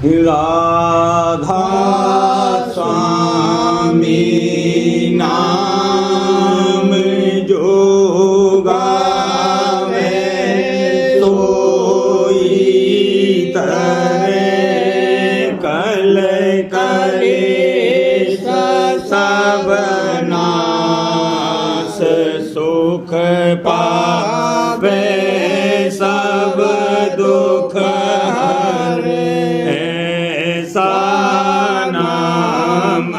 राधा स्वामी नाम जो गावे सोई तरे कल करे सब नाश सुख पावे सब दुख हरे ऐसा नाम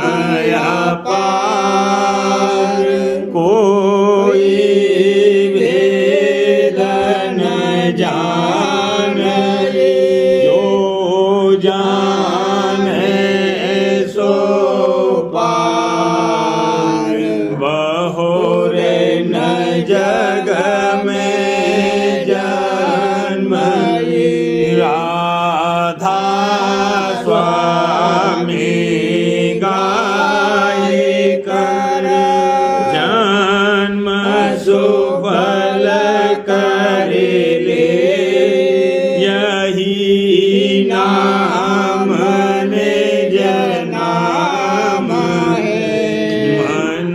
अपार कोई वेद न जाने जो जाने सो पार बहोरे न जग में जन्म राधा स्वामी गाय कर जन्म सुफल कर ले यही नाम निज नाम है मन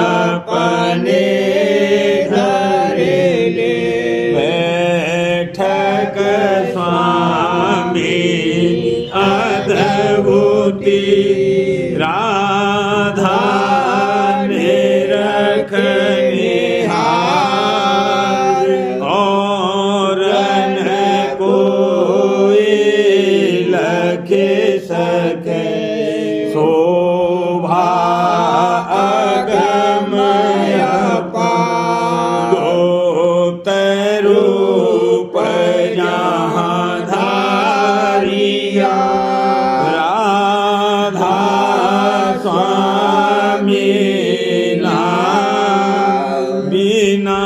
अपने घर ले बैठक स्वामी अद्भुति राधा निरखनिहार और न कोई लख सके शोभा अगमय अपार गुप्त रूप जहाँ धारिया राधा स्वामी नाम बिना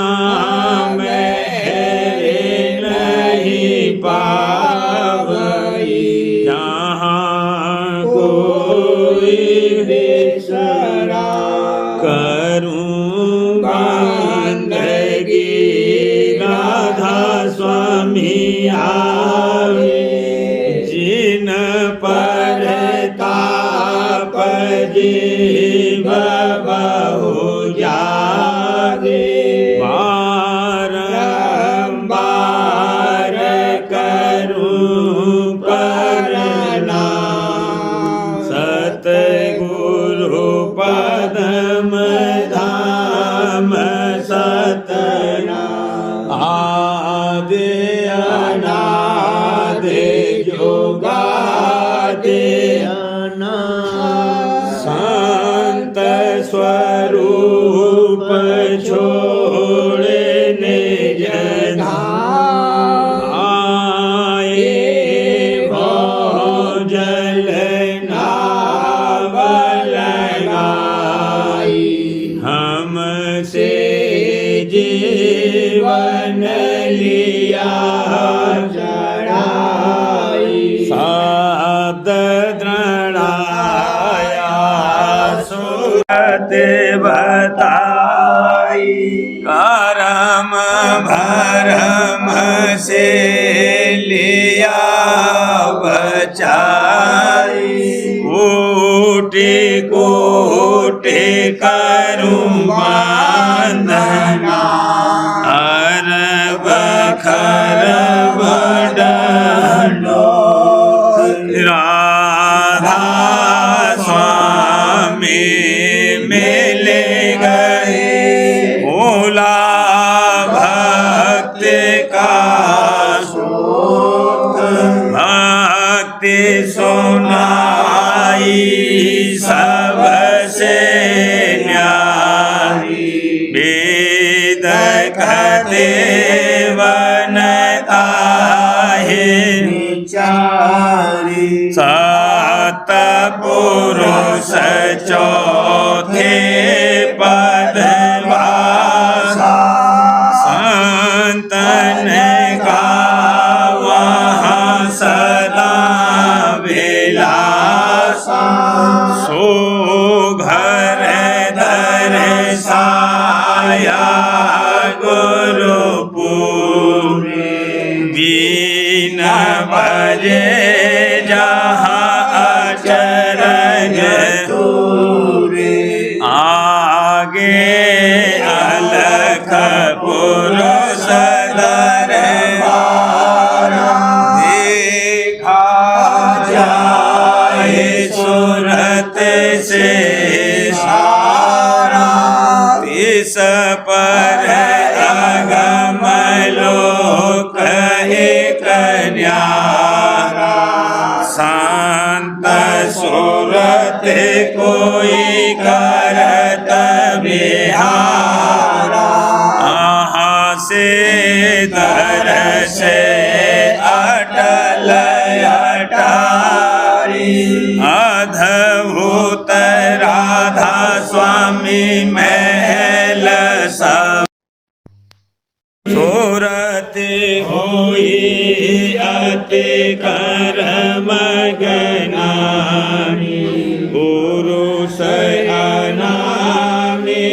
मेरे नहीं पावई जहाँ कोई बिसरा करूँ बंदगी राधा स्वामी आवे जिन पर ताप जीव बहु जागे बारंबार करूं प्रणाम सतगुरु पदम धाम सतनाम आदि अनादि जोगादि संत स्वरूप छोड़े निज धाम आए भोजल नाव लगाई हमसे जीवन लिया चढ़ाई शब्द दृढ़ाया सुरत बताई करम भरम से लिया बचाई कोटि कोटि करूं वंदना अरब खरब दंडोत राधा स्वामी मिल गए भोला भक्त का शोक भक्ति सुनाई सबसे न्यारी वेद कहते वनता है विचारी सत पुरुष चौथे पदवासा संतन का वहाँ सदा विलासा सो घर दर्शाया गुरुपुर दीन बजे जा ते कोई करत बिहारा आहा से दरसे अटल अटारी अद्भुत राधा स्वामी महल सब सोरते होई अति कर्म गनानी पुरुष अनामी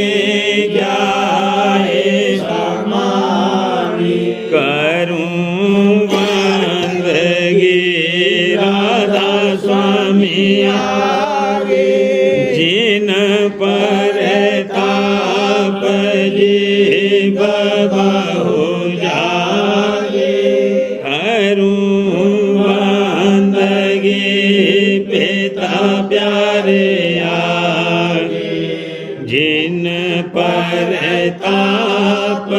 जाए समानी करूं बंदगी राधा स्वामी आगे जिन पर ताप जीव बहु जागे करूं बंदगी पिता प्यारे आगे जिन पर ताप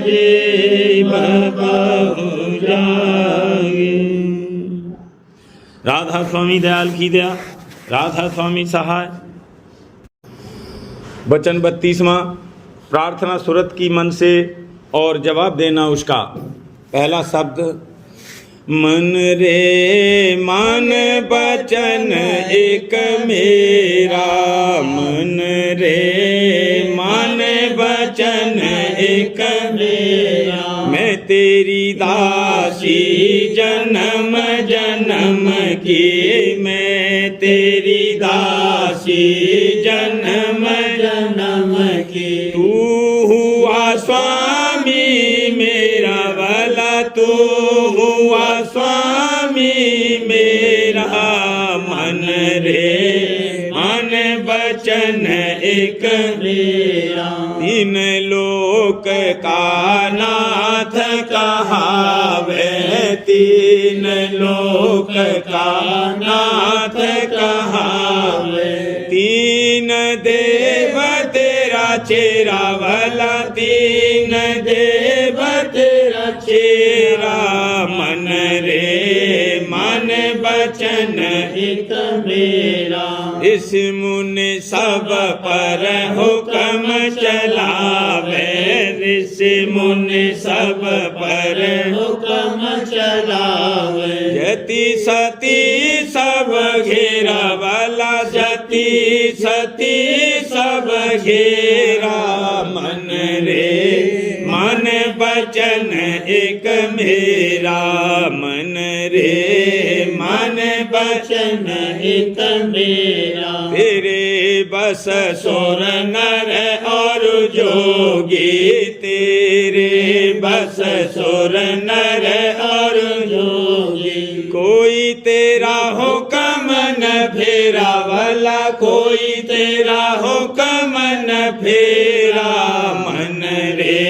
जीव बहु जागे। राधा स्वामी दयाल की दया, राधा स्वामी सहाय। वचन 32वां, प्रार्थना सुरत की मन से और जवाब देना उसका। पहला शब्द मन रे मन बचन एक मेरा, मन रे मन बचन एक मेरा, मैं तेरी दासी जन्म जन्म की, मैं तेरी दासी जन्म जन्म की, तू हुआ स्वामी मेरा वाला, तू हुआ स्वामी मेरा, मन रे मन बचन एक मेरा, तीन लोक का नाथ कहावे, तीन लोक का नाथ कहावे, तीन देव तेरा चेरा वाला, तीन देव तेरा चेरा, मन रे मन बचन एक मेरा, इस मुनि सब पर हुक्म चलावे, इस मुनि सब पर हुक्म चलावे, जति सती सब घेरा वाला, जति सती सब घेरा, मन रे मन बचन एक मेरा, मन रे मन बचन एक मेरा, तेरे बस सुर नर और जोगी, तेरे बस सुर नर और जोगी, कोई तेरा हुक्म न फेरा वाला, कोई तेरा हुक्म न फेरा, मन रे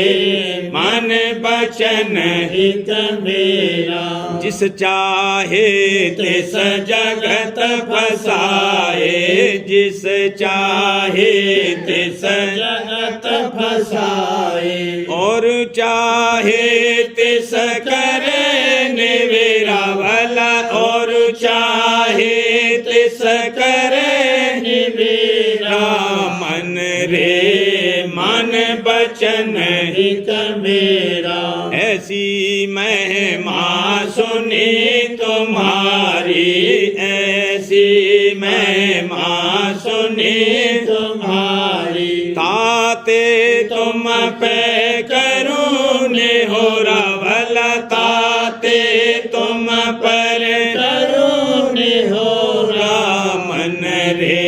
मन बचन हित मेरा, जिस चाहे तिस जगत फसाए, जिस चाहे तिस जगत फसाए, और चाहे तिस करे निवेरा वाला, और चाहे तिस करे निवेरा, मन रे मन बचन हित मेरा, ऐसी महिमा सुनी तुम्हारी, ऐसी महिमा सुनी तुम्हारी, ताते तुम पे करूं निहोरा वाला, ताते तुम पर करूं निहोरा, मन रे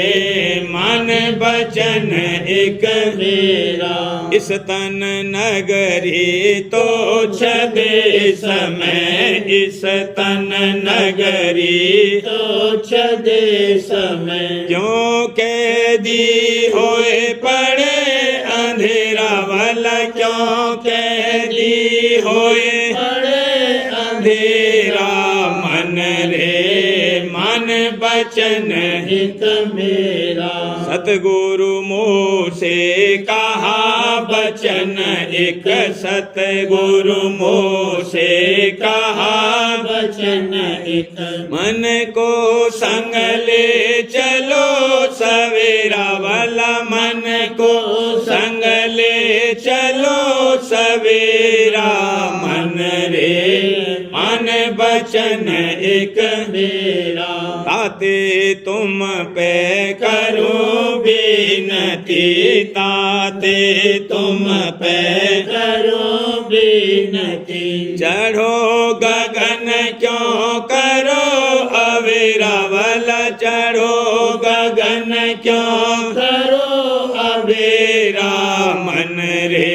मन बचन एक मेरा, इस तन नगरी तो छदेश में, इस तन नगरी तो छदेश में, क्यों कैदी होए पड़े अंधेरा वाला, क्यों कैदी होए पड़े अंधेरा, मन रे मन बचन हित मेरा, सतगुरु मुँह से कहा बचन एक, सतगुरु मुँह से कहा बचन एक। मन को संग ले चलो सवेरा वाला, मन को संग ले चलो सवेरा। मन रे मन बचन एक मेरा, ताते तुम पे करो विनती, ताते तुम पे करो विनती। चढ़ो गगन क्यों करो अवेरा वाला, चढ़ो गगन क्यों करो अवेरा। मन रे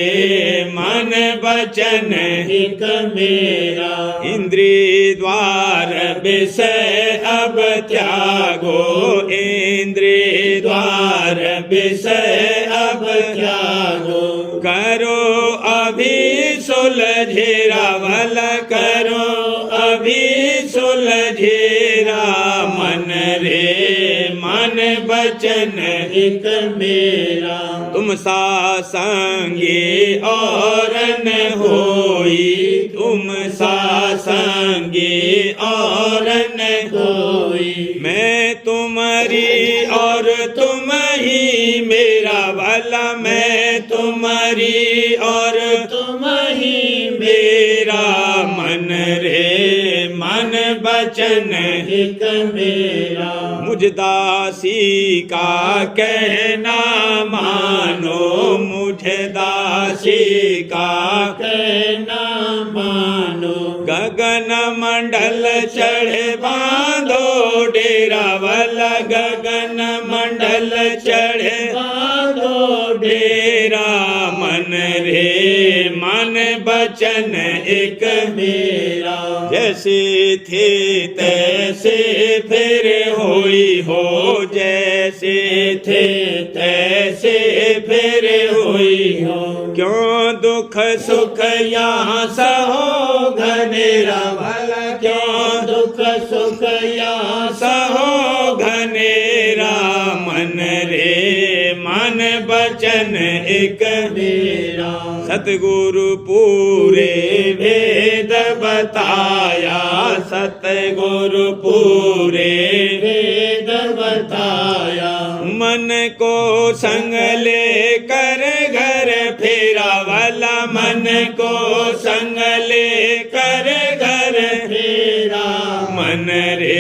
मन बचन एक मेरा, इंद्रिय द्वार विषय अब त्यागो, इंद्रिय द्वार विषय अब त्यागो। करो अभी सुलझेरा वाला, करो अभी सुलझेरा। मन रे मन बचन एक मेरा, तुम सासंगी और न होई, तुम सासंगी और न कोई। मैं तुम्हारी और तुम ही मेरा वाला, मैं तुम्हारी और तुम ही मेरा। मन रे मन बचन एक मेरा, मुझ दासी का कहना मानो, मुझ दासी का कहना मानो। गगन मंडल चढ़े बांधो डेरा वाला, गगन मंडल चढ़े बांधो डेरा। मन रे मन बचन एक मेरा, जैसे थे तैसे फिर होई हो, जैसे थे तैसे फिर होई हो। क्यों दुख सुख यहाँ सहो घनेरा वाला, क्यों दुख सुख यहाँ सहो घनेरा। मन रे मन बचन एक मेरा, सतगुरु पूरे वेद बताया, सतगुरु पूरे वेद बताया। मन को संग ले कर घर फेरा वाला, मन को संग ले कर घर फेरा। मन रे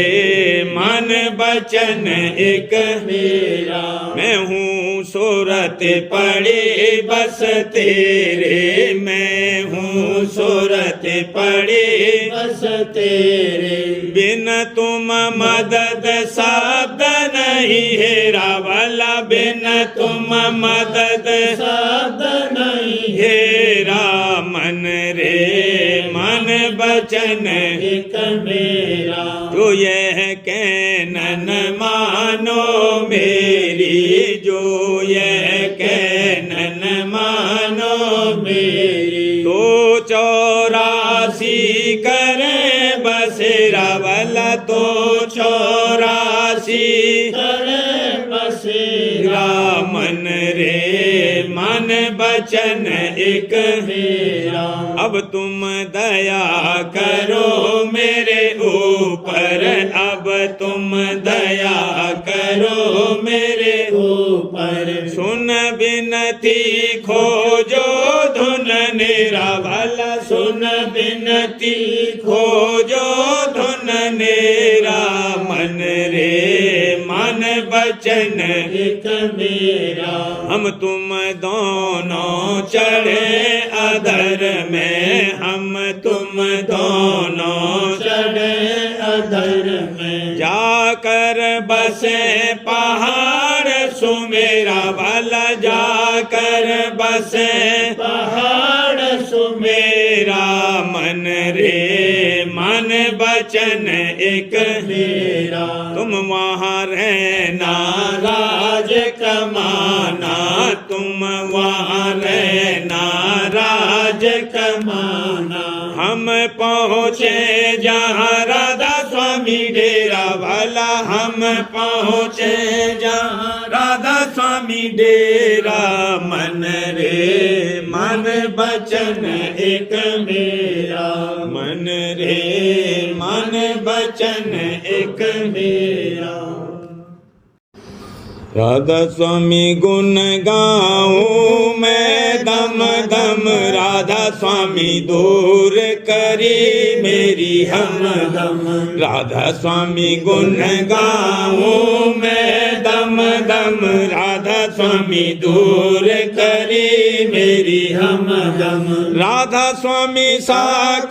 मन बचन एक मेरा, मैं हूँ सूरत पड़े बस तेरे, मैं हूँ सूरत पड़े बस तेरे। बिन तुम मदद साध नहीं हेरा वाला, बिन तुम मदद साध नहीं हेरा। मन रे मन बचन एक मेरा, जो यह कहनन मानो मेरी, जो यह कहनन मानो मेरी। तो 84 करे बसेरा वाला, तो 84 करे बसेरा। मन रे मन बचन एक मेरा, अब तुम दया करो मेरे ऊपर, अब तुम दया करो मेरे ऊपर। सुन बिनती खोजो धुन नेरा वाला, सुन बिनती खोजो धुन नेरा। मन रे मन बचन एक मेरा, हम तुम दोनों चढ़े अधर में, हम तुम दोनों चढ़े अधर में। जाकर बसे पहाड़ सुमेरा वाला, जाकर बसे पहाड़ सुमेरा। मन रे मन बचन एक मेरा, तुम वहाँ रहना राज कमाना, तुम वहाँ रहना राज कमाना। हम पहुँचे जहाँ राधा स्वामी डेरा वाला, हम पहुँचे जहाँ राधा स्वामी डेरा। मन रे मन मन बचन एक मेरा मन रे मन बचन एक मेरा राधा स्वामी गुण गाऊं मैं दम दम राधा स्वामी दूर करी मेरी हम दम राधा स्वामी गुण गाऊं मैं दम दम राधा स्वामी दूर करी मेरी हम दम राधा स्वामी सा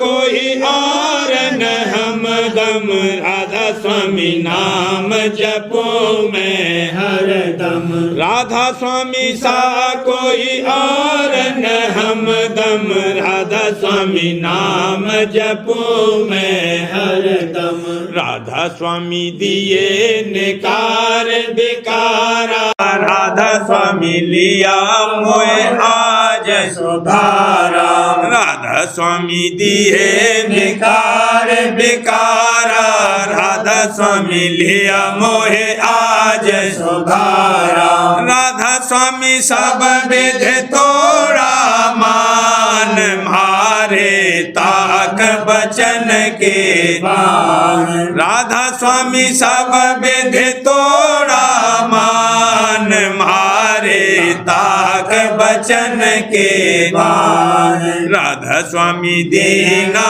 कोई और न हम दम राधा स्वामी नाम जपो मैं हर दम राधा स्वामी सा कोई और न हम दम राधा स्वामी नाम जपो मैं हर दम राधा स्वामी दिए निकार बिकारा राधा स्वामी लिया मोए आज सुधारा राधा स्वामी दिए निकार बिकारा राधा स्वामी लिया मोहे आज सुधारा राधा स्वामी सब विध तोड़ा मान मारे ताक बचन के बाण राधा स्वामी सब विध तोड़ा मान मारे ताक बचन के बाण राधा स्वामी दीना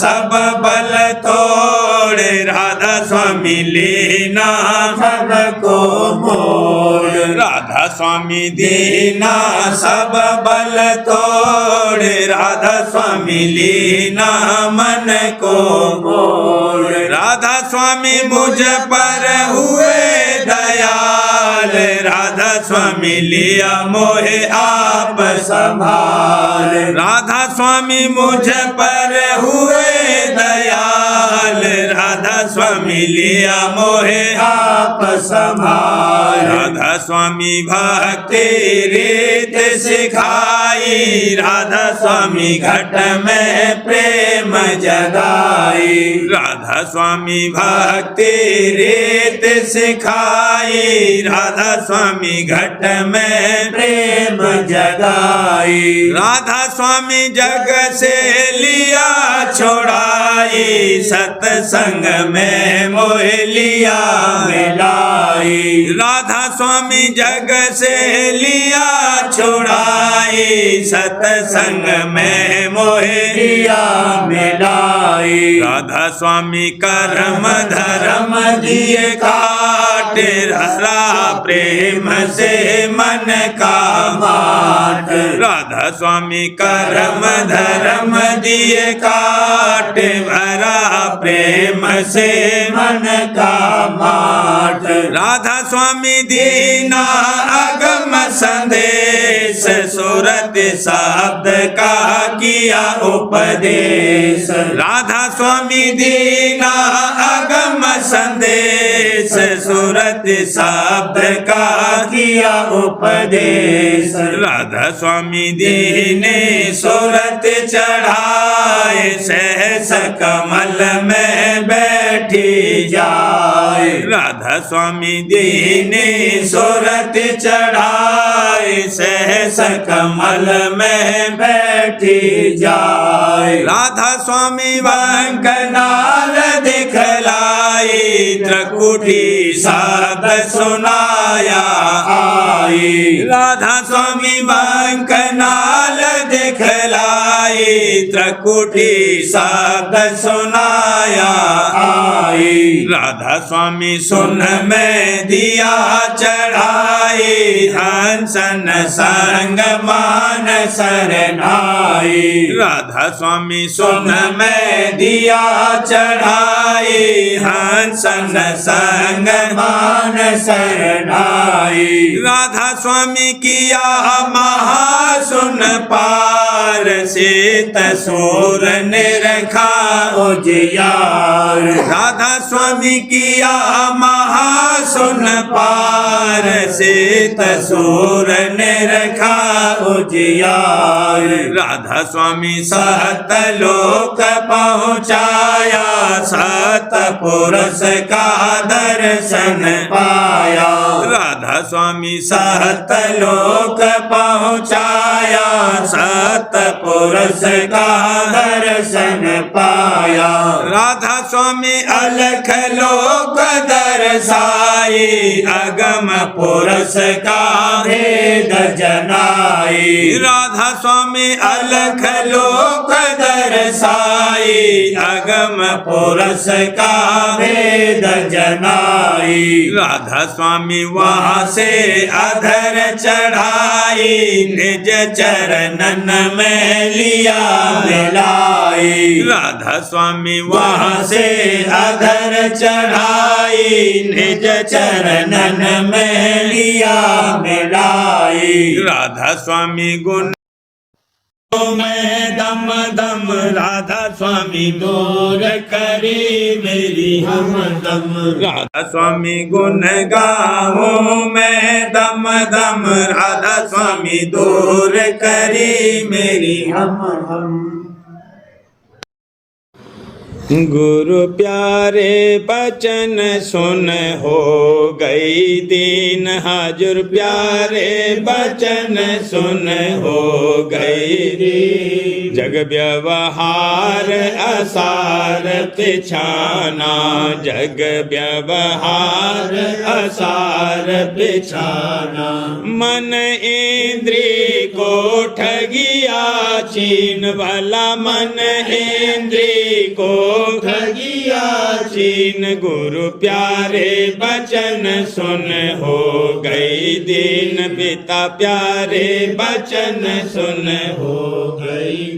सब बल तोड़ राधा स्वामी लीना सबको मोड़ राधा स्वामी दीना सब बल तोड़ राधा स्वामी लीना मन को मोड़ राधा स्वामी मुझ पर हुए दयाल राधा स्वामी लिया मोहे आप संभाल राधा स्वामी मुझ पर हुए दयाल राधा स्वामी लिया मोहे आप संभाल राधा स्वामी भक्ति रीत सिखाई राधा स्वामी घट में प्रेम जगाई राधा स्वामी भक्ति रीत सिखाई राधा स्वामी घट में प्रेम जगाई राधा स्वामी जग से लिया छोड़ाई सत्संग में मोह लिया मिलाई राधा स्वामी जग से लिया छोड़ाई सत्संग में मोह लिया मिलाई राधा स्वामी कर्म धर्म दिए काट हरा प्रेम से मन का माट राधा स्वामी कर्म धर्म दिए काट भरा प्रेम से मन का माट राधा स्वामी दीना अगम संदेश सूरत शब्द का किया उपदेश राधा स्वामी दीना अगम संदेश सूरत शब्द का किया उपदेश राधा स्वामी दीने सूरत चढ़ाए सहस कमल में बैठी जाए राधा स्वामी दीने सूरत चढ़ाए सहस कमल में बैठी जाए राधा स्वामी वंकनाल दिखलाई त्रिकुटी शब्द सुनाया आई राधा स्वामी वंकनाल दिखलाई त्रिकुटी शब्द सुनाया आई राधा स्वामी सुन में दिया चढ़ाई हंसन संग मान शरणाई राधा स्वामी सुन में दिया चढ़ाई हंसन संग मान शरणाई राधा स्वामी किया महासुन पार सीत सूर निरखा उजियार राधा स्वामी किया महासुन पार शीत सूर ने रखा उजियार। राधा स्वामी सतलोक पहुँचाया सतपुरुष का दर्शन पाया। राधा स्वामी सतलोक पहुँचाया सतपुरुष का दर्शन पाया। राधा स्वामी अलख लोक दर्शाई अगम पुरुष का भेद जनाई। राधा स्वामी अलख लोक दर्शाई अगम पुरुष का भेद जनाई। राधा स्वामी वहाँ से अधर चढ़ाई निज चरणन में लिया मिलाई। राधा स्वामी वहाँ से अधर चढ़ाई निज चरणन में लिया मिलाई। राधा स्वामी गुण मैं दम दम राधा स्वामी दूर करी मेरी हमदम। राधा स्वामी गुण गाऊं मैं दम दम राधा स्वामी दूर करी मेरी हम। गुरु प्यारे बचन सुन हो गई दीन हाजुर प्यारे बचन सुन हो गई। जग व्यवहार असार पिछाना जग व्यवहार असार पिछाना। मन इंद्री को ठगिया छीन वाला मन इंद्री को ठगिया छीन। गुरु प्यारे बचन सुन हो गई दीन पिता प्यारे बचन सुन हो गई।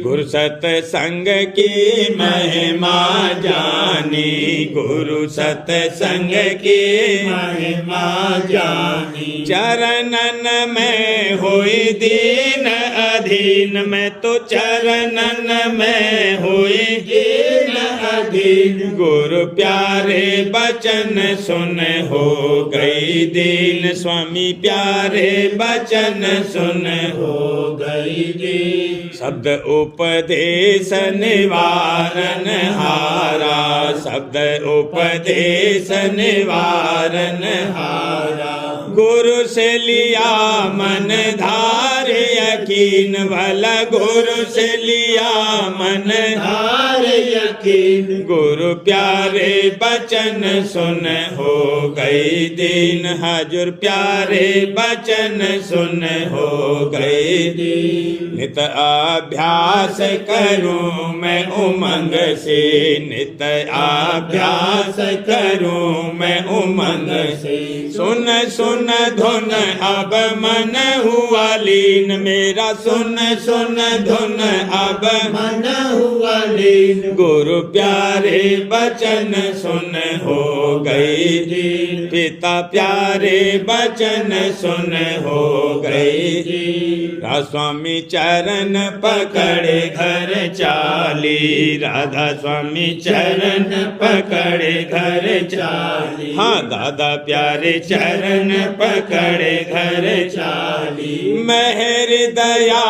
गुरु सत्संग की महिमा जानी गुरु सत्संग की महिमा जानी। चरणन में हुई दीन अधीन मैं तो चरणन में हुई दीन अधीन। गुरु प्यारे बचन सुन हो गई दीन स्वामी प्यारे बचन सुन हो गई दीन। शब्द उपदेश निवारण हारा शब्द उपदेश निवारण हारा। गुरु से लिया मन धार यकीन भला गुरु से लिया मन धार यकीन। गुरु प्यारे बचन सुन हो गई दीन हाजुर प्यारे बचन सुन हो गई दीन। नित अभ्यास करूं मैं उमंग से नित अभ्यास करूं मैं उमंग से। सुन सुन धुन अब मन हुआ लीन मेरा सुन सुन धुन अब मन हुआ लीन। गुरु प्यारे बचन सुन हो गई दीन पिता प्यारे बचन सुन हो गई दीन। राधा स्वामी चरण पकड़े घर चाली राधा स्वामी चरण पकड़े घर चाली। हाँ दादा प्यारे चरण पकड़े घर चाली। मेहर दया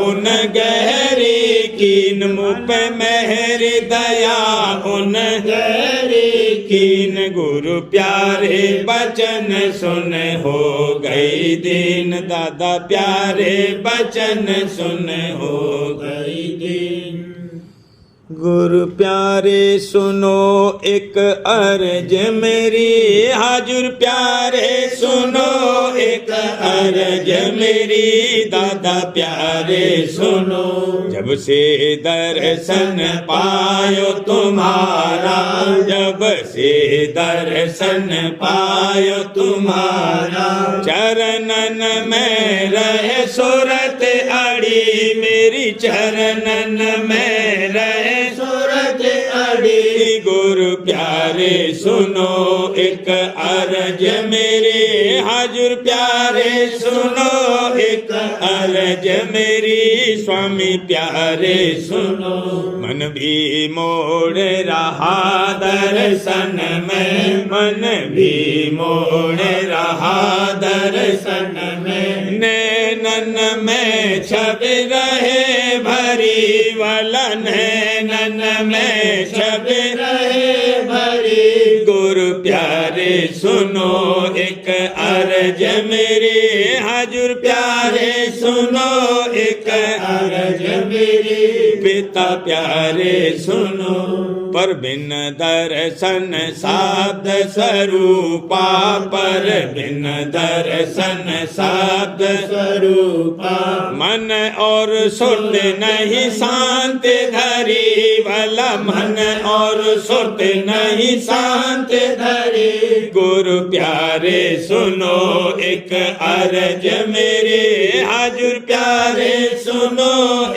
उन गहरी कीन मुँह पे मेहर दया उन गहरी कीन। गुरु प्यारे बचन सुन हो गई दीन दादा प्यारे बचन सुन हो गई दीन। गुरु प्यारे सुनो एक अर्ज मेरी हाजुर प्यारे सुनो एक अर्ज मेरी दादा प्यारे सुनो। जब से दर्शन पायो तुम्हारा जब से दर्शन पायो तुम्हारा। चरणन में रहे सुरत अड़ी मेरी चरणन में रहे सुरत अड़ी। गुरु प्यारे प्यारे सुनो एक अर्ज मेरी, हाजुर प्यारे सुनो एक अर्ज मेरी, स्वामी प्यारे सुनो। मन भी मोड़ रहा दर्शन में, मन भी मोड़ रहा दर्शन में, नैनन में छब रहे भरी वाला, नैनन में छब रहे भरी। गुरु प्यारे सुनो एक अर्ज मेरी, हाजुर प्यारे सुनो एक अर्ज मेरी। पिता प्यारे सुनो, पर बिन दर्शन शब्द स्वरूपा, पर बिन दर्शन शब्द स्वरूपा। मन और सुरत नहीं शांत धरी वाला, मन और सुरत नहीं शांत धरी। गुरु प्यारे सुनो एक अर्ज मेरे, हाजुर प्यारे सुनो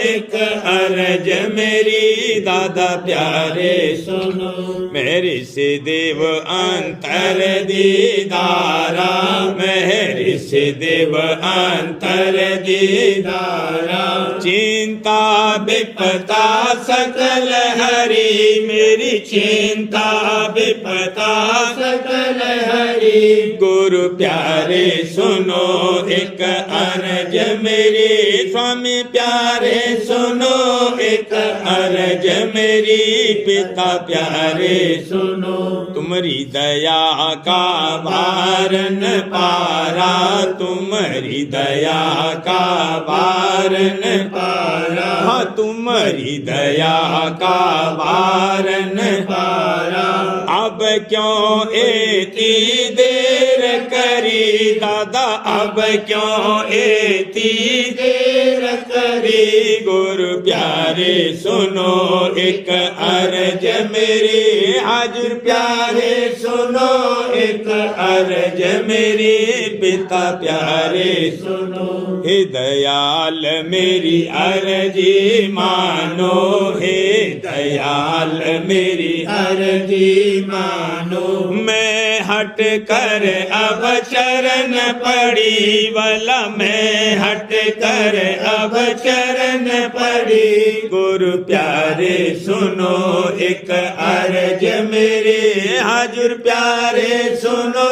एक अर्ज मेरी, दादा प्यारे सुनो। मेरी से देव अंतर दीदारा, मेरी से देव अंतर दीदारा, चिंता विपता सकल हरी, मेरी चिंता विपता सकल हरी। गुरु प्यारे सुनो एक अर्ज मेरी, स्वामी प्यारे सुनो एक अर्ज मेरी, पिता प्यारे सुनो। तुम्हारी दया का वारन पारा, तुम्हारी दया का वारन पारा। हाँ तुम्हारी दया का वारन पारा। अब क्यों एती देर करी दादा, अब क्यों एती देर करी। गुरु प्यारे सुनो एक अर्ज मेरी, हाजुर प्यारे सुनो एक अर्ज मेरी, पिता प्यारे सुनो। हे दयाल मेरी अर्जी मानो, हे दयाल मेरी अर्जी मानो। मैं हट कर अब चरण पड़ी वाला, मैं हट कर अब चरण पड़ी। गुरु प्यारे सुनो एक अर्ज मेरे, हाजुर प्यारे सुनो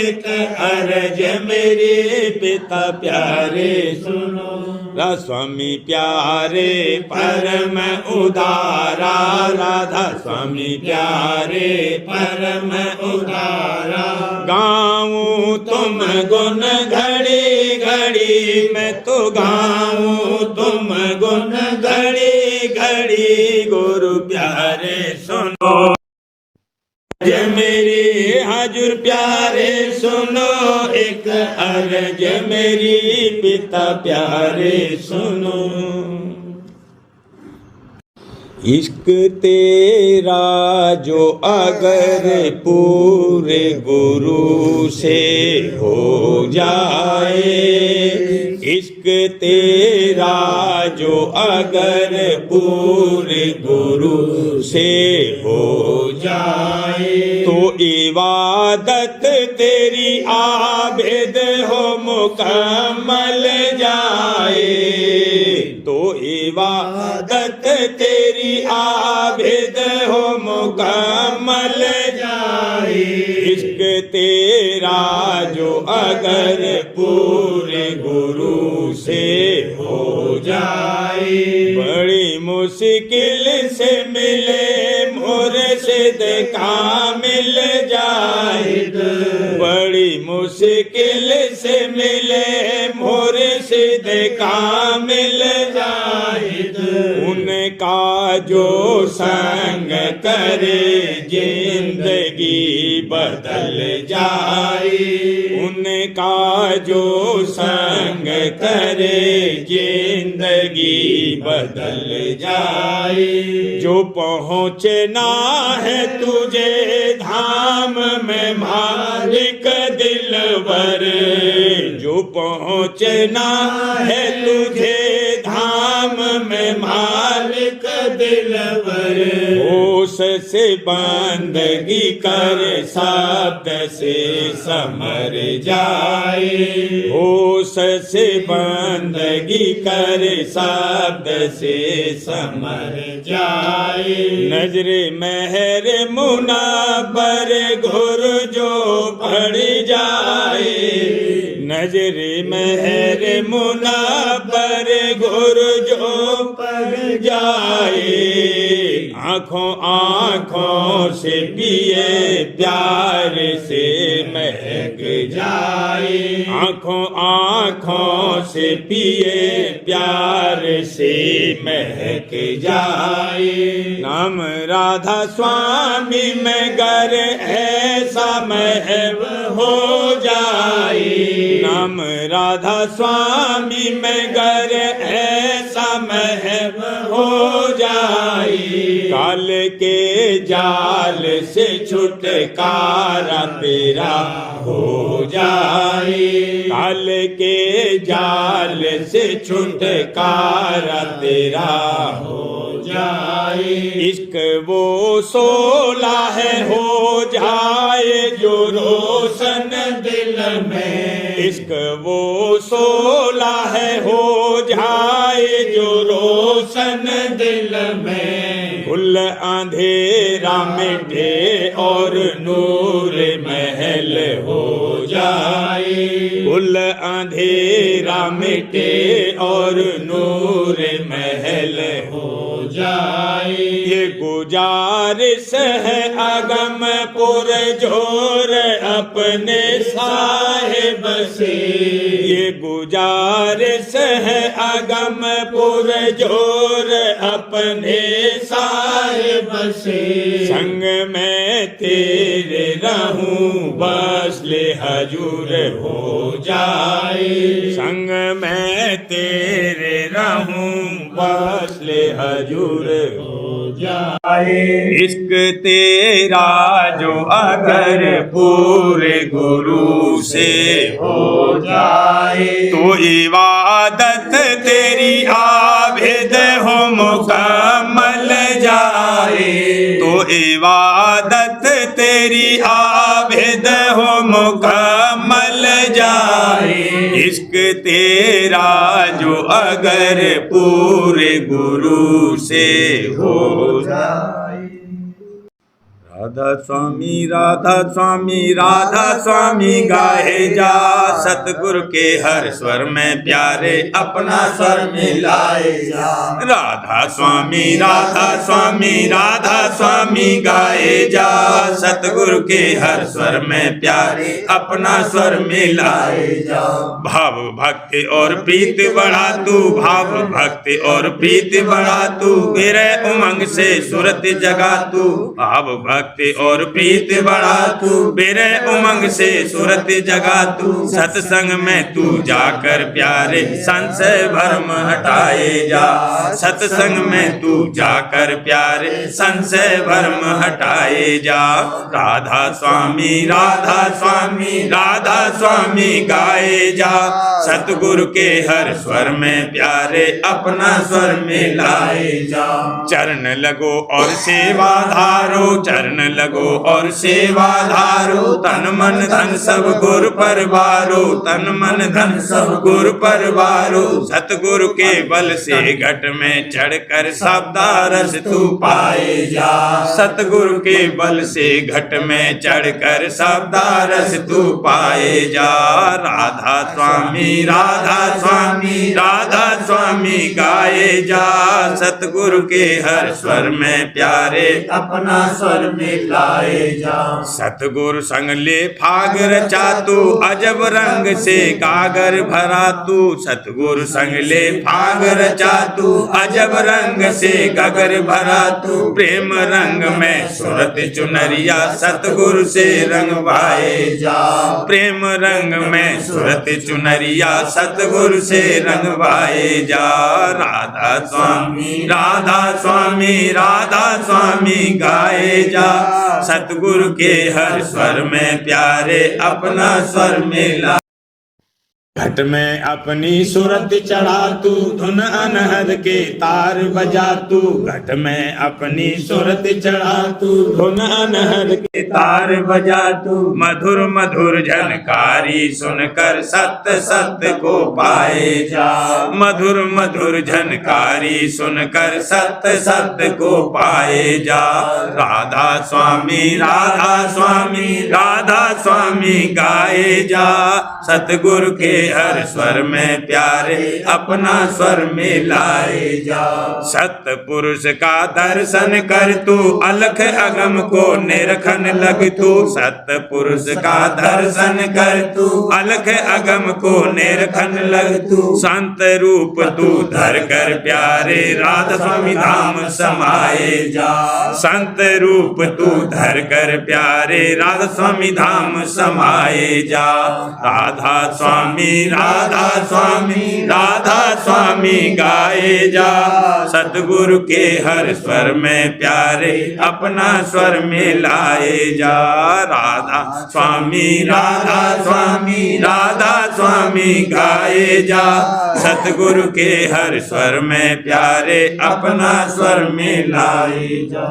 एक अर्ज मेरे, पिता प्यारे सुनो। स्वामी प्यारे परम उदारा, राधा स्वामी प्यारे परम उदारा। गाऊं तुम गुण घड़ी घड़ी, मैं तो गाऊं तुम गुण घड़ी घड़ी। गुरु प्यारे सुनो अर्ज मेरी, हाजुर प्यारे सुनो एक अर्ज मेरी, पिता प्यारे सुनो। इश्क तेरा जो अगर पूरे गुरु से हो जाए, इश्क तेरा जो अगर पूरे गुरु से हो जाए, तो इबादत तेरी आबिद हो मुकम्मल जाए, तो इबादत तेरी आबिद हो मुकम्मल जाए। इश्क तेरा जो अगर पूरे गुरु से हो जाए, बड़ी मुश्किल से मिले मुर्शिद कामिल जाहिद, बड़ी मुश्किल से मिले मुर्शिद कामिल जाहिद। उनका जो संग करे जिंदगी बदल जाए, उनका जो संग करे जिंदगी बदल जाए। जो पहुँचना है तुझे धाम में मालिक दिलवर, जो पहुँचना है तुझे धाम में मालिक दिलवर, ओ से बंदगी कर शब्द से समर जाए, होश से बंदगी कर शब्द से समर जाए। नजरे मेहर मुनाबर घुर जो पड़ जाए, नजरे मेहर मुनाबर घुर जो पड़ जाए। आँखों आँखों से पिए प्यार से महक जाए, आँखों आँखों से पिए प्यार से महक जाए। नाम राधा स्वामी में गर ऐसा महव हो जाए, नाम राधा स्वामी में गर ऐसा महव हो जाए। काल के जाल से छुटकारा तेरा हो जाए, काल के जाल से छुटकारा तेरा हो जाए। इश्क वो सोला है हो जाए जो रोशन दिल में, इश्क वो सोला है हो जाए जो रोशन दिल में। कुल अंधेरा मिटे और नूर महल हो जाए, कुल अंधेरा मिटे और नूर महल हो जाए। ये गुजारिश है अगम पुर जोर अपने साहिब से, ये गुजारिश है अगम पुर जोर अपने साहिब से। संग में तेरे रहूं बस ले हजूर हो जाए, संग में तेरे रहूं बस ले हजूर हो जाए। इश्क तेरा जो अगर पूरे गुरु से हो जाए, तो इबादत तेरी आबिद हो मुकम्मल जाए, तो इबादत तेरी आबिद हो मुकम्मल जाए। इश्क तेरा जो अगर पूरे गुरु से हो जाए। राधा स्वामी राधा स्वामी राधा स्वामी गाए जा, सतगुरु के हर स्वर में प्यारे अपना स्वर मिलाए जा। राधा स्वामी राधा स्वामी राधा स्वामी गाए जा, सतगुरु के हर स्वर में प्यारे अपना स्वर मिलाए जा। भाव भक्ति और प्रीत बढ़ा तू, भाव भक्ति और प्रीत बढ़ा तू, मेरे उमंग से सूरत जगा तू। भाव भक्ति और प्रीत बढ़ा तू, मेरे उमंग से सूरत जगा तू। सत्संग में तू जाकर प्यारे संशय भरम हटाए जा, सत्संग में तू जाकर प्यारे संशय भरम हटाए जा। राधा स्वामी राधा स्वामी राधा स्वामी गाए जा, सतगुरु के हर स्वर में प्यारे अपना स्वर मिलाए जा। चरण लगो और सेवा धारो, चरण लगो और सेवा धारो, तन मन धन सब गुरु पर वारो, तन मन धन सब गुरु पर वारो। सतगुरु के बल से घट में चढ़कर शब्दारस तू पाए जा, सतगुरु के बल से घट में चढ़कर शब्दारस तू पाए जा। राधा स्वामी राधा स्वामी राधा स्वामी गाए जा, सतगुरु के हर स्वर में प्यारे अपना स्वर मिलाए जा। सतगुरु संग ले फाग रचा तू, अजब रंग से गागर भरा तू। सतगुरु संग ले फाग रचा तू, अजब रंग से गागर भरा तू। प्रेम रंग में सूरत चुनरिया सतगुरु से रंगवाए जा, प्रेम रंग में सूरत चुनरिया सतगुरु से रंगवाए जा। राधा स्वामी राधा स्वामी राधा स्वामी गाए जा, सतगुरु के हर स्वर में प्यारे अपना स्वर मिला। घट में अपनी सूरत चढ़ा तू, धुन अनहद के तार बजा तू। घट में अपनी सूरत चढ़ा तू, धुन अनहद के तार बजा तू। मधुर मधुर झनकारी सुनकर सत्य सत्य को पाए जा। मधुर मधुर झनकारी सुनकर सत्य सत्य को पाए जा। राधा स्वामी राधा स्वामी राधा स्वामी गाए जा। सतगुरु के हर स्वर में प्यारे अपना स्वर मिलाए जा। सतपुरुष का दर्शन कर तू, अलख अगम को निरखन लग तू। सतपुरुष का दर्शन कर तू, अलख अगम को निरखन लग तू। संत रूप तू धर कर प्यारे राधा स्वामी धाम समाए जा। संत रूप तू धर कर प्यारे राधा स्वामी धाम समाए जा। राधा स्वामी राधा स्वामी राधा स्वामी गाए जा। सतगुरु के हर स्वर में प्यारे अपना स्वर मिलाए जा। राधा स्वामी राधा स्वामी राधा स्वामी गाए जा। सतगुरु के हर स्वर में प्यारे अपना स्वर मिलाए जा।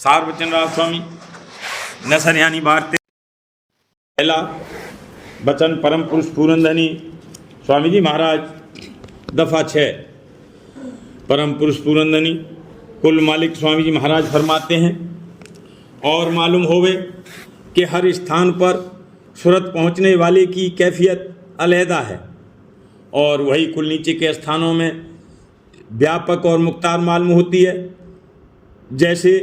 सार्वजन राज स्वामी नसर यानी वार्ते। पहला वचन परम पुरुष पूरनधनी स्वामी जी महाराज दफा 6। परम पुरुष पूरनधनी कुल मालिक स्वामी जी महाराज फरमाते हैं, और मालूम होवे कि हर स्थान पर सूरत पहुँचने वाले की कैफियत अलहदा है, और वही कुल नीचे के स्थानों में व्यापक और मुख्तार मालूम होती है। जैसे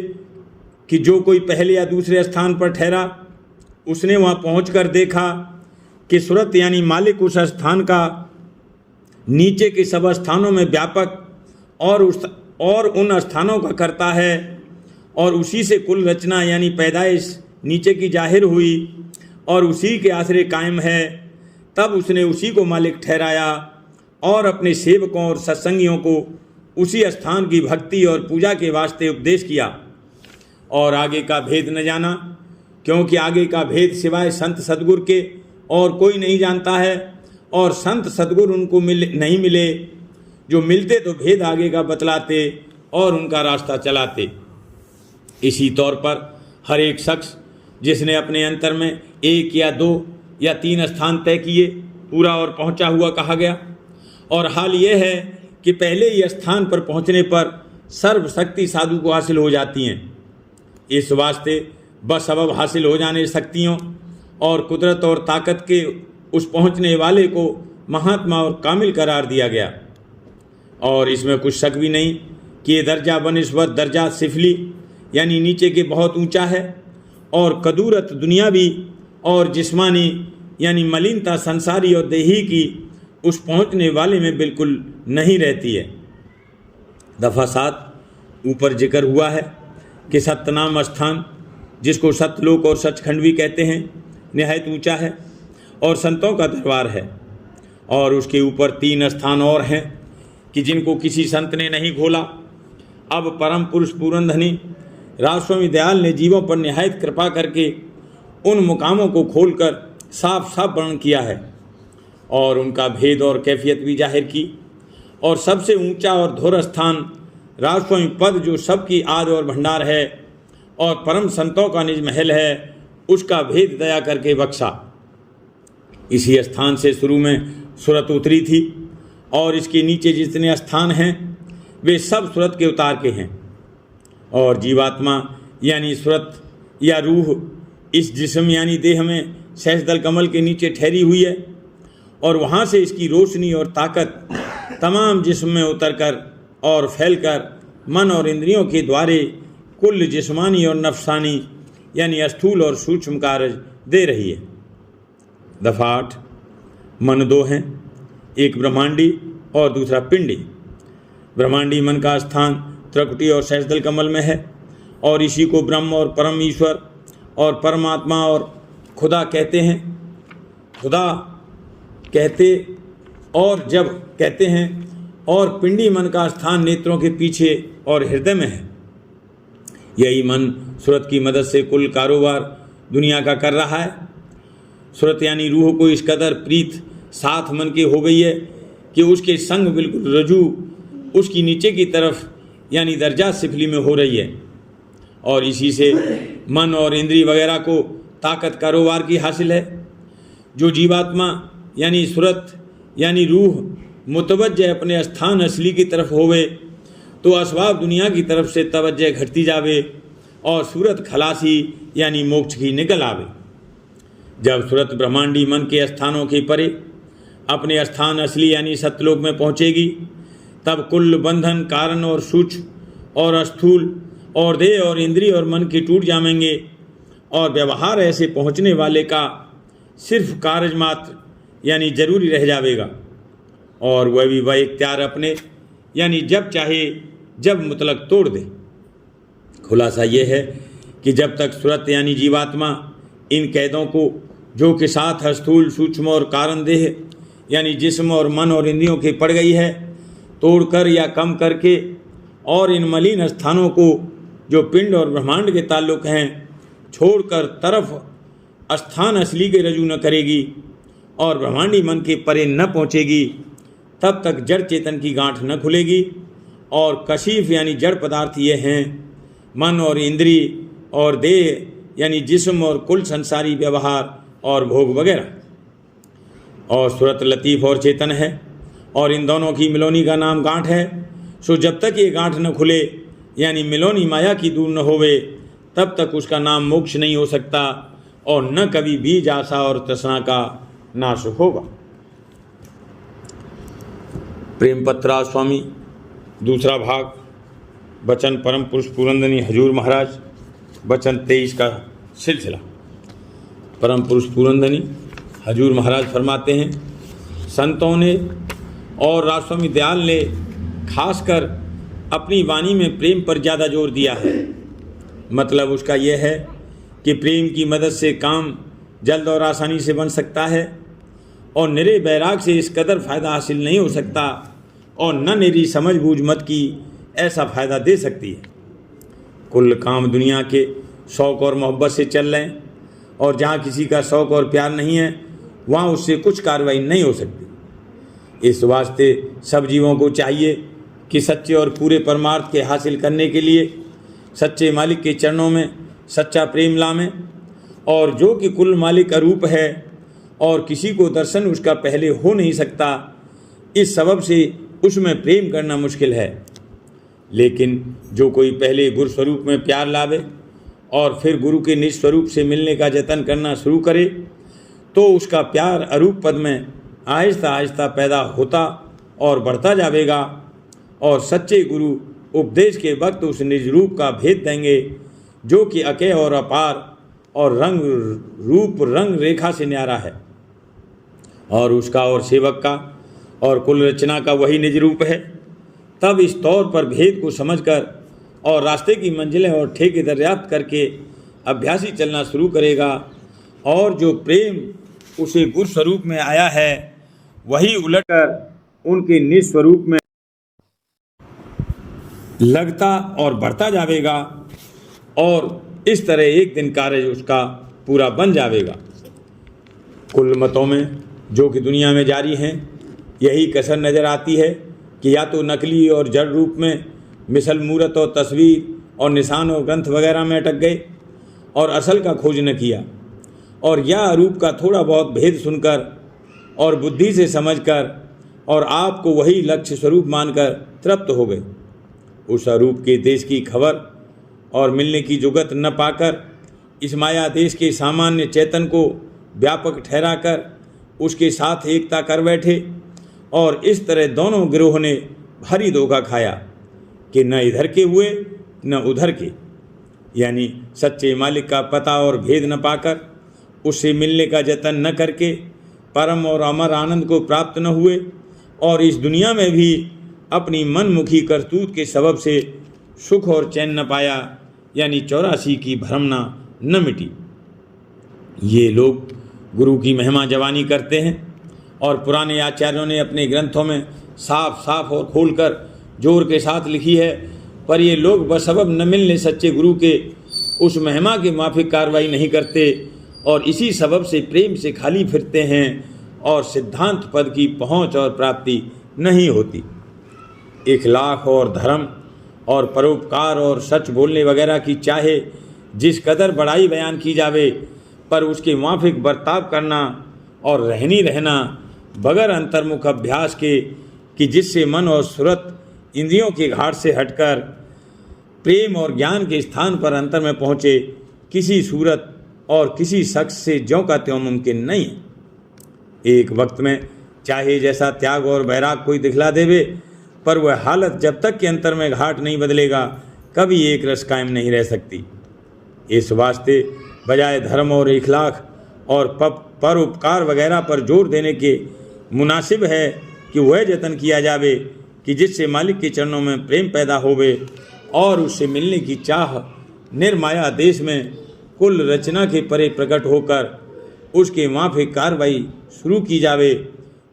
कि जो कोई पहले या दूसरे स्थान पर ठहरा, उसने वहाँ पहुंचकर देखा कि सूरत यानी मालिक उस स्थान का नीचे के सब स्थानों में व्यापक और उन स्थानों का करता है, और उसी से कुल रचना यानी पैदाइश नीचे की जाहिर हुई और उसी के आश्रय कायम है। तब उसने उसी को मालिक ठहराया और अपने सेवकों और सत्संगियों को उसी स्थान की भक्ति और पूजा के वास्ते उपदेश किया, और आगे का भेद न जाना, क्योंकि आगे का भेद सिवाय संत सद्गुरु के और कोई नहीं जानता है, और संत सद्गुरु उनको नहीं मिले। जो मिलते तो भेद आगे का बतलाते और उनका रास्ता चलाते। इसी तौर पर हर एक शख्स जिसने अपने अंतर में 1 या 2 या 3 स्थान तय किए, पूरा और पहुंचा हुआ कहा गया। और हाल यह है कि पहले ही स्थान पर पहुंचने पर सर्वशक्ति साधु को हासिल हो जाती हैं। इस वास्ते बसबब हासिल हो जाने शक्तियों और कुदरत और ताकत के उस पहुंचने वाले को महात्मा और कामिल करार दिया गया। और इसमें कुछ शक भी नहीं कि ये दर्जा बनिस्बत दर्जा सिफली यानी नीचे के बहुत ऊंचा है, और कदूरत दुनियावी और जिस्मानी यानी मलिनता संसारी और देही की उस पहुंचने वाले में बिल्कुल नहीं रहती है। दफ़ा 7 ऊपर जिक्र हुआ है कि सत्यनाम स्थान, जिसको सत्यलोक और सचखंड भी कहते हैं, निहायत ऊंचा है और संतों का दरबार है। और उसके ऊपर 3 स्थान और हैं कि जिनको किसी संत ने नहीं खोला। अब परम पुरुष पूरनधनी राजस्वामी दयाल ने जीवों पर निहायत कृपा करके उन मुकामों को खोलकर साफ साफ वर्णन किया है, और उनका भेद और कैफियत भी जाहिर की। और सबसे ऊंचा और धुर स्थान राजस्वामी पद, जो सबकी आद और भंडार है और परम संतों का निज महल है, उसका भेद दया करके बख्शा। इसी स्थान से शुरू में सूरत उतरी थी, और इसके नीचे जितने स्थान हैं वे सब सूरत के उतार के हैं। और जीवात्मा यानी सूरत या रूह इस जिस्म यानी देह में सहस्त्रदल कमल के नीचे ठहरी हुई है, और वहाँ से इसकी रोशनी और ताकत तमाम जिस्म में उतरकर और फैलकर मन और इंद्रियों के द्वारे कुल जिस्मानी और नफसानी यानी स्थूल और सूक्ष्म कार्य दे रही है। दफ़ा 8 मन 2 हैं, एक ब्रह्मांडी और दूसरा पिंडी। ब्रह्मांडी मन का स्थान त्रिकुटी और सहस्त्रदल कमल में है, और इसी को ब्रह्म और परम ईश्वर और परमात्मा और खुदा कहते हैं। खुदा कहते और जब कहते हैं, और पिंडी मन का स्थान नेत्रों के पीछे और हृदय में है। यही मन सूरत की मदद से कुल कारोबार दुनिया का कर रहा है। सूरत यानी रूह को इस कदर प्रीत साथ मन के हो गई है कि उसके संग बिल्कुल रजू उसकी नीचे की तरफ यानी दर्जा सिफली में हो रही है, और इसी से मन और इंद्री वगैरह को ताकत कारोबार की हासिल है। जो जीवात्मा यानी सूरत यानी रूह मुतवज्जह अपने स्थान असली की तरफ होवे तो असबाब दुनिया की तरफ से तवज्जह घटती जावे और सूरत खलासी यानी मोक्ष की निकल आवे। जब सूरत ब्रह्मांडी मन के स्थानों के परे अपने स्थान असली यानी सत्यलोक में पहुँचेगी तब कुल बंधन कारण और सूक्ष्म और स्थूल और देह और इंद्रिय और मन के टूट जाएंगे और व्यवहार ऐसे पहुँचने वाले का सिर्फ कार्य मात्र यानी जरूरी रह जाएगा, और वह भी वह इख्तियार अपने यानी जब चाहे जब मुतलक तोड़ दे। खुलासा यह है कि जब तक सूरत यानी जीवात्मा इन कैदों को जो के साथ स्थूल सूक्ष्म और कारण देह यानी जिस्म और मन और इंद्रियों के पड़ गई है तोड़कर या कम करके और इन मलिन स्थानों को जो पिंड और ब्रह्मांड के ताल्लुक हैं छोड़कर तरफ स्थान असली के रजू न करेगी और ब्रह्मांडी मन के परे न पहुँचेगी तब तक जड़ चेतन की गांठ न खुलेगी। और कशीफ यानी जड़ पदार्थ ये हैं मन और इंद्री और देह यानी जिस्म और कुल संसारी व्यवहार और भोग वगैरह। और सूरत लतीफ़ और चेतन है और इन दोनों की मिलोनी का नाम गांठ है। सो जब तक ये गांठ न खुले यानी मिलोनी माया की दूर न होवे तब तक उसका नाम मोक्ष नहीं हो सकता और न कभी बीज आशा और तृष्णा का नाश होगा। प्रेम पत्रा स्वामी दूसरा भाग, वचन परम पुरुष पुरंदनी हजूर महाराज, वचन 23 का सिलसिला। परम पुरुष पुरंदनी हजूर महाराज फरमाते हैं, संतों ने और राजस्वामी दयाल ने खासकर अपनी वाणी में प्रेम पर ज़्यादा जोर दिया है। मतलब उसका यह है कि प्रेम की मदद से काम जल्द और आसानी से बन सकता है और निरे बैराग से इस कदर फ़ायदा हासिल नहीं हो सकता और न निरी समझ बूझ मत की ऐसा फ़ायदा दे सकती है। कुल काम दुनिया के शौक़ और मोहब्बत से चल रहे हैं और जहाँ किसी का शौक़ और प्यार नहीं है वहाँ उससे कुछ कार्रवाई नहीं हो सकती। इस वास्ते सब जीवों को चाहिए कि सच्चे और पूरे परमार्थ के हासिल करने के लिए सच्चे मालिक के चरणों में सच्चा प्रेम लावें, और जो कि कुल मालिक अरूप है और किसी को दर्शन उसका पहले हो नहीं सकता, इस सबब से उसमें प्रेम करना मुश्किल है। लेकिन जो कोई पहले गुरु स्वरूप में प्यार लावे और फिर गुरु के निज स्वरूप से मिलने का जतन करना शुरू करे तो उसका प्यार अरूप पद में आहिस्ता आहिस्ता पैदा होता और बढ़ता जाएगा और सच्चे गुरु उपदेश के वक्त उस निज रूप का भेद देंगे जो कि अकेय और अपार और रंग रूप रंग रेखा से न्यारा है, और उसका और सेवक का और कुल रचना का वही निज रूप है। तब इस तौर पर भेद को समझकर और रास्ते की मंजिलें और ठेके दरियाफ्त करके अभ्यासी चलना शुरू करेगा, और जो प्रेम उसे गुरु स्वरूप में आया है वही उलटकर उनके निज स्वरूप में लगता और बढ़ता जाएगा, और इस तरह एक दिन कार्य उसका पूरा बन जाएगा। कुल मतों में जो कि दुनिया में जारी हैं यही कसर नज़र आती है कि या तो नकली और जड़ रूप में मिसल मूरत और तस्वीर और निशान और ग्रंथ वगैरह में अटक गए और असल का खोज न किया, और या अरूप का थोड़ा बहुत भेद सुनकर और बुद्धि से समझकर और आपको वही लक्ष्य स्वरूप मानकर तृप्त हो गए। उस अरूप के देश की खबर और मिलने की जुगत न पाकर इस माया देश के सामान्य चेतन को व्यापक ठहराकर उसके साथ एकता कर बैठे, और इस तरह दोनों गिरोह ने भारी धोखा खाया कि न इधर के हुए न उधर के, यानी सच्चे मालिक का पता और भेद न पाकर उससे मिलने का जतन न करके परम और अमर आनंद को प्राप्त न हुए, और इस दुनिया में भी अपनी मनमुखी करतूत के सबब से सुख और चैन न पाया, यानी 84 की भ्रमणा न मिटी। ये लोग गुरु की महिमा जवानी करते हैं और पुराने आचार्यों ने अपने ग्रंथों में साफ साफ और खोलकर जोर के साथ लिखी है, पर ये लोग बसबब न मिलने सच्चे गुरु के उस महिमा के माफिक कार्रवाई नहीं करते और इसी सबब से प्रेम से खाली फिरते हैं और सिद्धांत पद की पहुँच और प्राप्ति नहीं होती। इखलाक और धर्म और परोपकार और सच बोलने वगैरह की चाहे जिस कदर बड़ाई बयान की जावे, पर उसके माफिक बर्ताव करना और रहना बगैर अंतर्मुख अभ्यास के कि जिससे मन और सूरत इंद्रियों के घाट से हटकर प्रेम और ज्ञान के स्थान पर अंतर में पहुँचे, किसी सूरत और किसी शख्स से ज्यों का त्यों मुमकिन नहीं है। एक वक्त में चाहे जैसा त्याग और बैराग कोई दिखला देवे, पर वह हालत जब तक के अंतर में घाट नहीं बदलेगा, कभी एक रस कायम नहीं रह सकती। इस वास्ते बजाय धर्म और इखलाक और परोपकार वगैरह पर जोर देने के मुनासिब है कि वह जतन किया जावे कि जिससे मालिक के चरणों में प्रेम पैदा होवे और उससे मिलने की चाह निर्माया देश में कुल रचना के परे प्रकट होकर उसके माफिक कार्रवाई शुरू की जावे,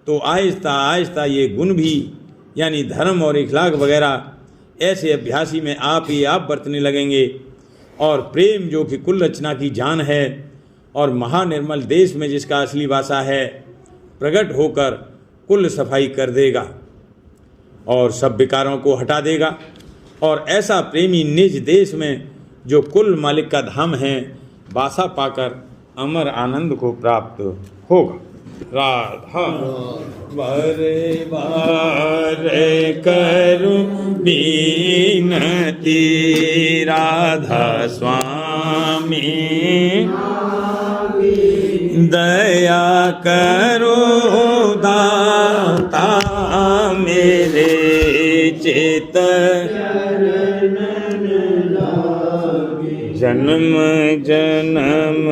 तो आहिस्ता आहिस्ता ये गुण भी यानी धर्म और इखलाक वगैरह ऐसे अभ्यासी में आप ही आप बरतने लगेंगे और प्रेम जो कि कुल रचना की जान है और महानिर्मल देश में जिसका असली वासा है, प्रकट होकर कुल सफाई कर देगा और सब विकारों को हटा देगा। और ऐसा प्रेमी निज देश में जो कुल मालिक का धाम है, वासा पाकर अमर आनंद को प्राप्त होगा। राधा बारे बारे करूं बीनती, राधा स्वामी दया करो दाता मेरे चित, जन्म जन्म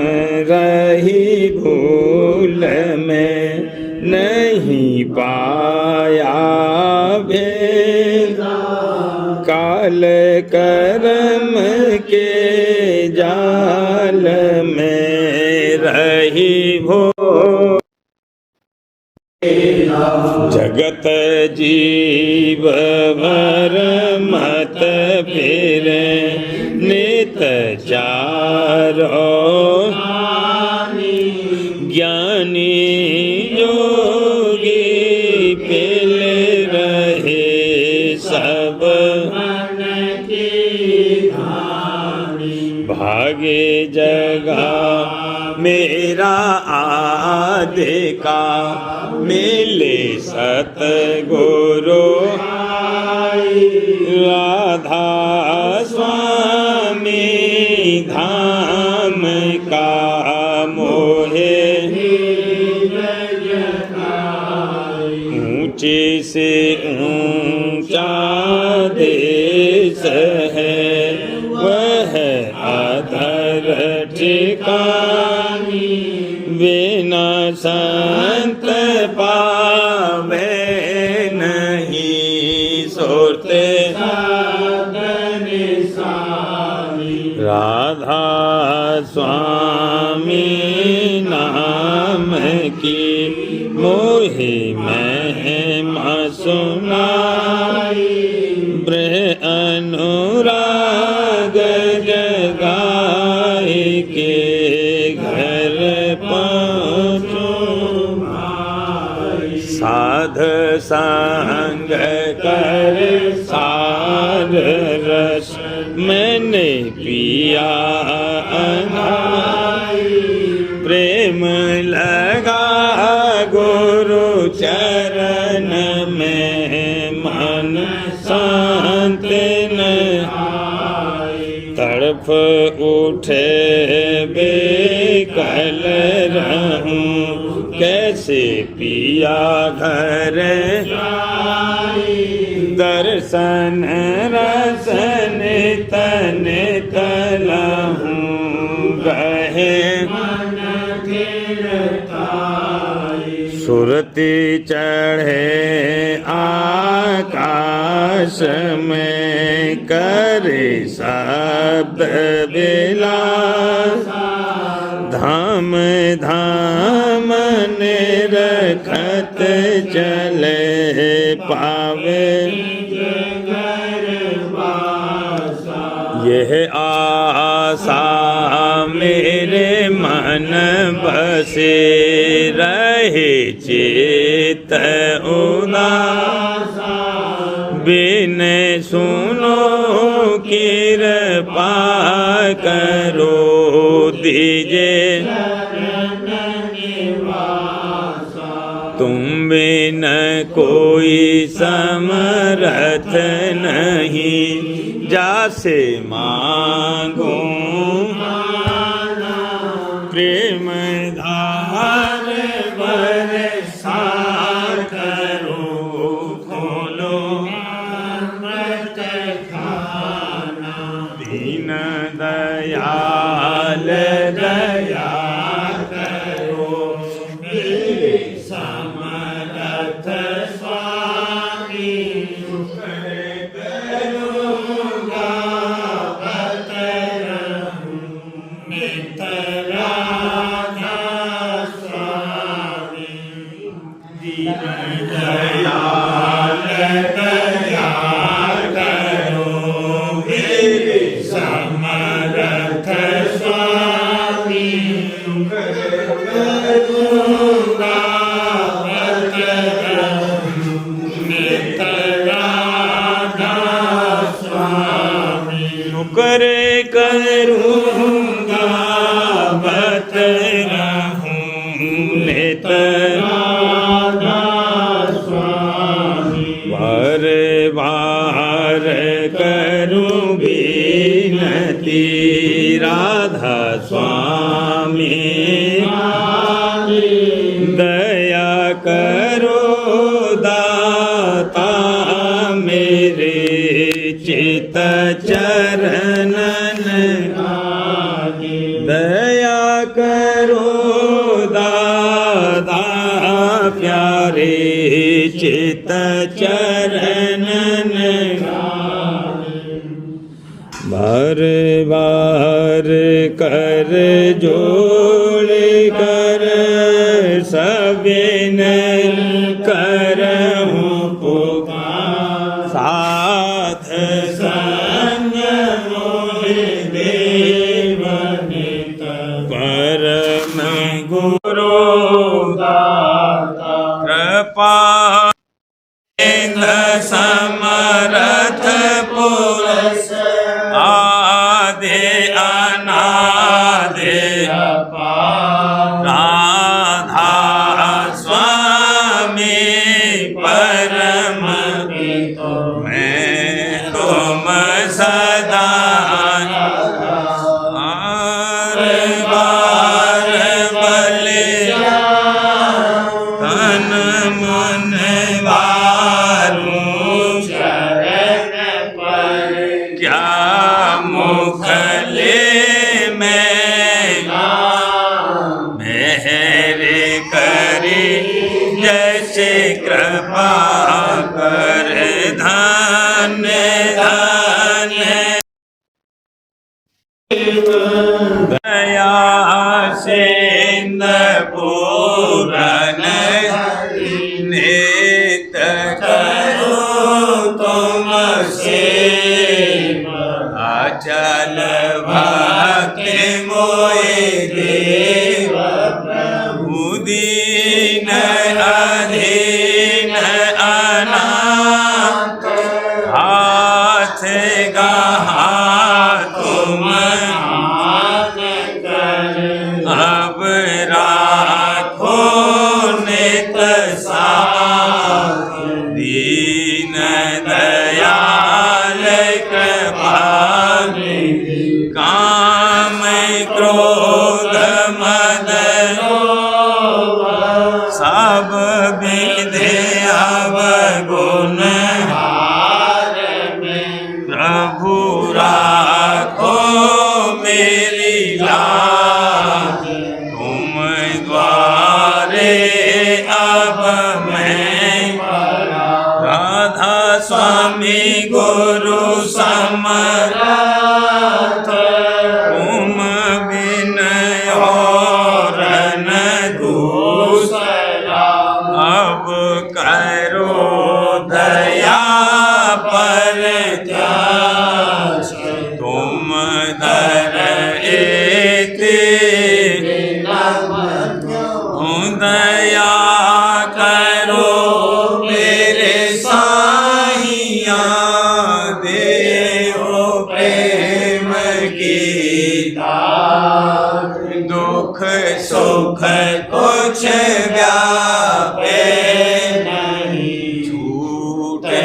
रही भूल में नहीं पाया भेद, काल कर्म के जाल में रही भो, जगत जीव भर मत फिरे नित चारो, ज्ञानी योगी पिल रहे सब, भागे जगा मेरा आदि का, मिले सतगुरु राधा स्वामी धाम का मोहे, ऊंचे से ऊंचा देश है वह अधर ठिकानी, बिना संत पावे नहीं सोते, राधा स्वामी नाम की मोहि महिमा सुनाई, ब्रह अनुराग जगाए के घर पहुँचो, साध संग कर सार रस मैंने पिया अनाई, प्रेम लगा गुरु चरण में मन शांत न, तड़फ उठे बेकल रहूं कैसे पिया घर, दर्शन रसन तन तलहूं गहे, सुरती चढ़े आकाश में करे शब्द विलास, धाम धाम निरखत चले पावे, यह आशा मेरे मन बसे रहे चित उदास बिन सुनो कृपा करो दीजे तुम बिन कोई समरथ नहीं जासे मांगू प्रेम धार बरसा करो खोलो अमृत खाना दीन दयाल दया करो मेरे समरथ स्वामी करूँगा करे करूँगा बत रहूँ नेतराधा स्वामी बार बार करूँ विनती राधा स्वामी दया करो दाता मेरे चित चरणन दया करो दादा प्यारे चित चरणन बार बार कर जोड़ कर सबिन करहूँ पुकार साथ संग मोहि देवनित परम गुरु दाता कृपा समरथ पुरुष आदि अनादि राधा स्वामी परम मैं तुम सदा बार बले तन मन क्या मुखले में मेरे करी जैसे कृपा कर धन्य धन्य दया सिंध पूरन नित करो तुम से अचल भक्ति मोहि देव प्रभु दीन अधीन अनाथ हाथ गहा तुम अब राखो नित साथ दीन दयाल कृपालु काम क्रोध मद सब विधि अवगुण प्रभु राखो मेरी लाज तुम द्वारे अब मैं राधा स्वामी गुरु समरथ तुम बिन दुख सुख कुछ व्यापे नहीं छूटे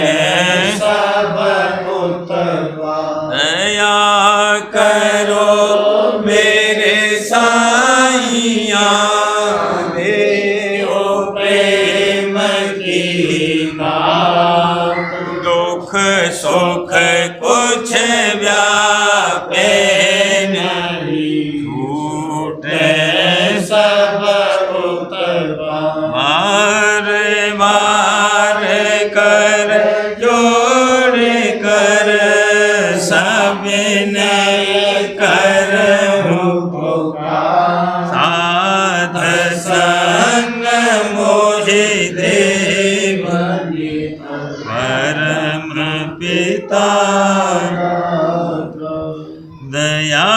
सब उत्तवा दया करो मेरे साईया देओ प्रेम की बात दुख सुख कुछ व्यापे नहीं छूटे सब उत्तवा बार बार कर जोड़ कर सब नय कर साध संग मोहि दे परम पिता दया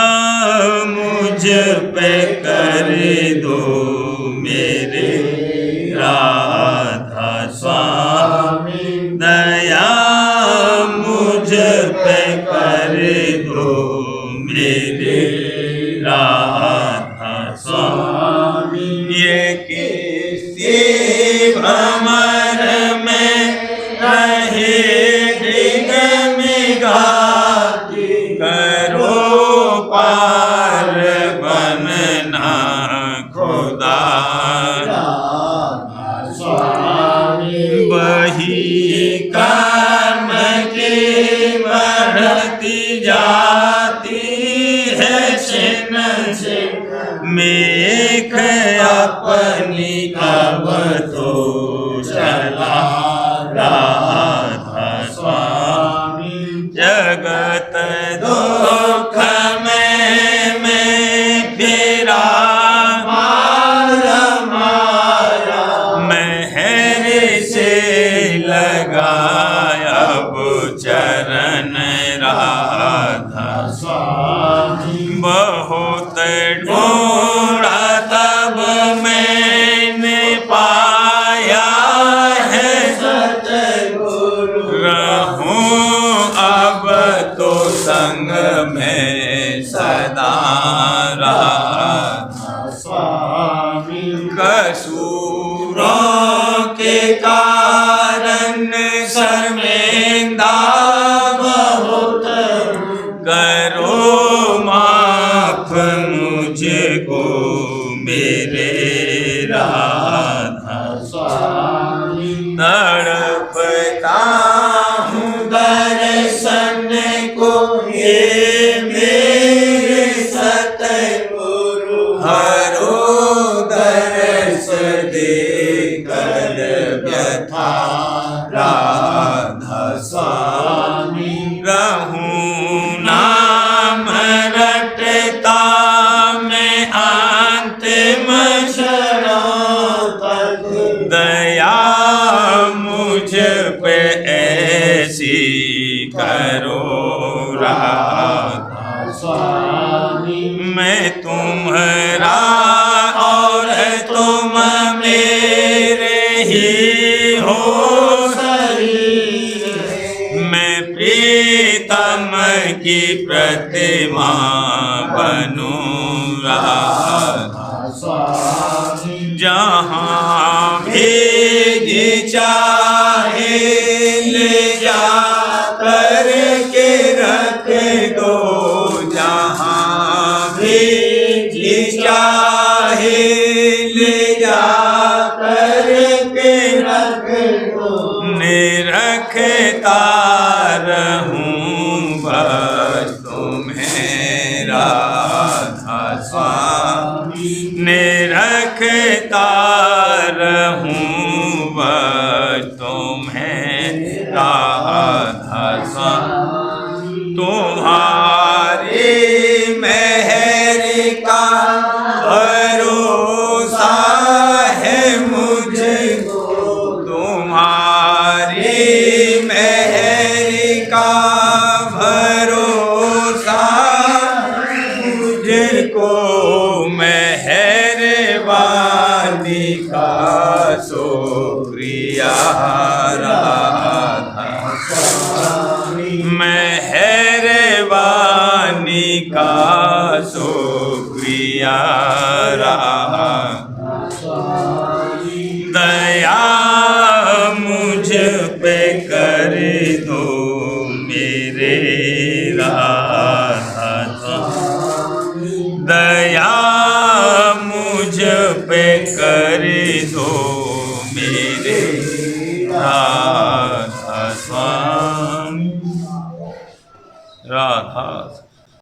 मुझ पे कर दो मेरे राधा स्वामी दया मुझ पे कर दो मेरे राधा स्वामी ये किसी भ्रमर में रहे डिगमिगाती करो पार बनना खुदा वही कर्म की बढ़ती जाती है छिन छिन मेघ अपनी अब तो चला राधा स्वामी जगत दुख में मैं फिरा महर से लगाया अब चरण राधा स्वामी बहुत ढूंढा तब मैंने पाया है सतगुरु रहूं अब तो संग में सदा राधा स्वामी कसूरों के कारण शर्मिंदा बहुत करो माफ मुझको मेरे राधा स्वामी तड़पता हूँ दर्शन को ये मेरे सतगुरु हरो दर्श दे कर व्यथा राधा स्वामी रहूं नाम रटता मैं अंतिम क्षणों तक दया मुझ पे ऐसी करो राधा स्वामी मैं तुम्हारा और तुम मेरे ही हो शरीर मैं प्रीतम की प्रतिमा बनूं राधा स्वामी जहाँ भी चाहे ले जा करके रख दो जहाँ भी चाहे ले जा करके रख दो निरखता रहूं बस तुम्हें राधा स्वामी निरखता रहूं बस तुम्हें राधा स्वामी तुम्हारी मेहर का भरोसा है मुझको तुम्हारी मेहर का भरोसा मुझको मेहरबानी का शुक्रिया राधा मेहरबानी का शुक्रिया प्यारा, दया मुझ पे कर दो मेरे राधा स्वामी, दया मुझ पे कर दो मेरे राधा स्वामी। राधा